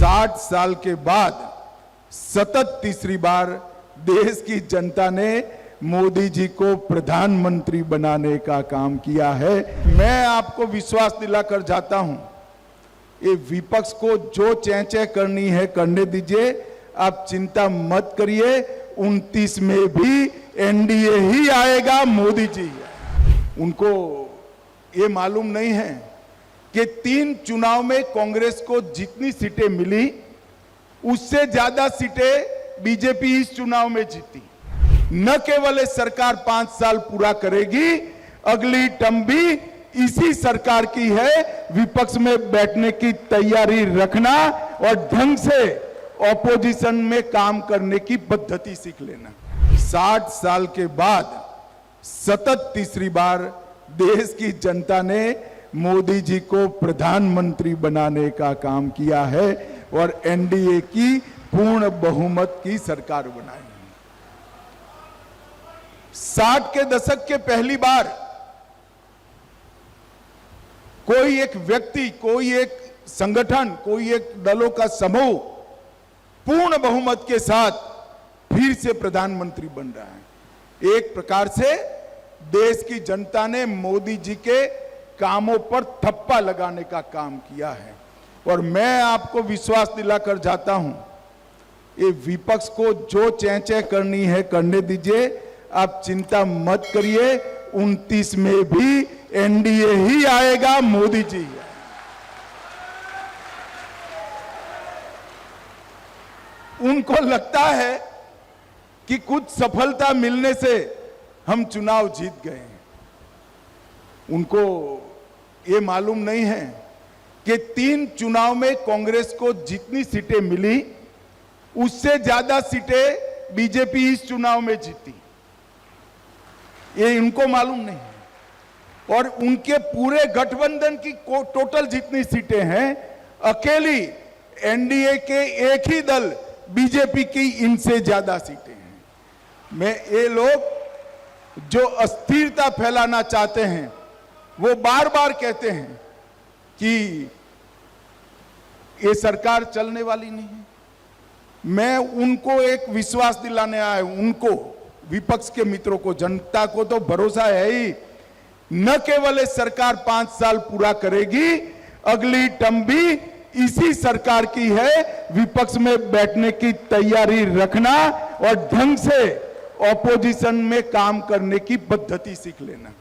60 साल के बाद सतत तीसरी बार देश की जनता ने मोदी जी को प्रधानमंत्री बनाने का काम किया है। मैं आपको विश्वास दिलाकर जाता हूं, ये विपक्ष को जो चैं-चैं करनी है करने दीजिए, आप चिंता मत करिए। 29 में भी एनडीए ही आएगा, मोदी जी। उनको ये मालूम नहीं है कि 3 चुनाव में कांग्रेस को जितनी सीटें मिली उससे ज्यादा सीटें बीजेपी इस चुनाव में जीती। न केवल सरकार 5 साल पूरा करेगी, अगली टर्म भी इसी सरकार की है। विपक्ष में बैठने की तैयारी रखना और ढंग से ऑपोजिशन में काम करने की पद्धति सीख लेना। 60 साल के बाद सतत तीसरी बार देश की जनता ने मोदी जी को प्रधानमंत्री बनाने का काम किया है और एनडीए की पूर्ण बहुमत की सरकार बनाई। 60 के दशक के पहली बार कोई एक व्यक्ति, कोई एक संगठन, कोई एक दलों का समूह पूर्ण बहुमत के साथ फिर से प्रधानमंत्री बन रहा है। एक प्रकार से देश की जनता ने मोदी जी के कामों पर थप्पा लगाने का काम किया है और मैं आपको विश्वास दिलाकर जाता हूं, ये विपक्ष को जो चैं-चैं करनी है करने दीजिए, आप चिंता मत करिए। 29 में भी एनडीए ही आएगा, मोदी जी। उनको लगता है कि कुछ सफलता मिलने से हम चुनाव जीत गए। उनको ये मालूम नहीं है कि 3 चुनाव में कांग्रेस को जितनी सीटें मिली उससे ज्यादा सीटें बीजेपी इस चुनाव में जीती। ये इनको मालूम नहीं है। और उनके पूरे गठबंधन की टोटल जितनी सीटें हैं, अकेली एनडीए के एक ही दल बीजेपी की इनसे ज्यादा सीटें हैं। मैं ये लोग जो अस्थिरता फैलाना चाहते हैं वो बार बार कहते हैं कि ये सरकार चलने वाली नहीं है। मैं उनको एक विश्वास दिलाने आया हूं, उनको, विपक्ष के मित्रों को, जनता को तो भरोसा है ही। न केवल सरकार 5 साल पूरा करेगी, अगली टर्म भी इसी सरकार की है। विपक्ष में बैठने की तैयारी रखना और ढंग से ऑपोजिशन में काम करने की पद्धति सीख लेना।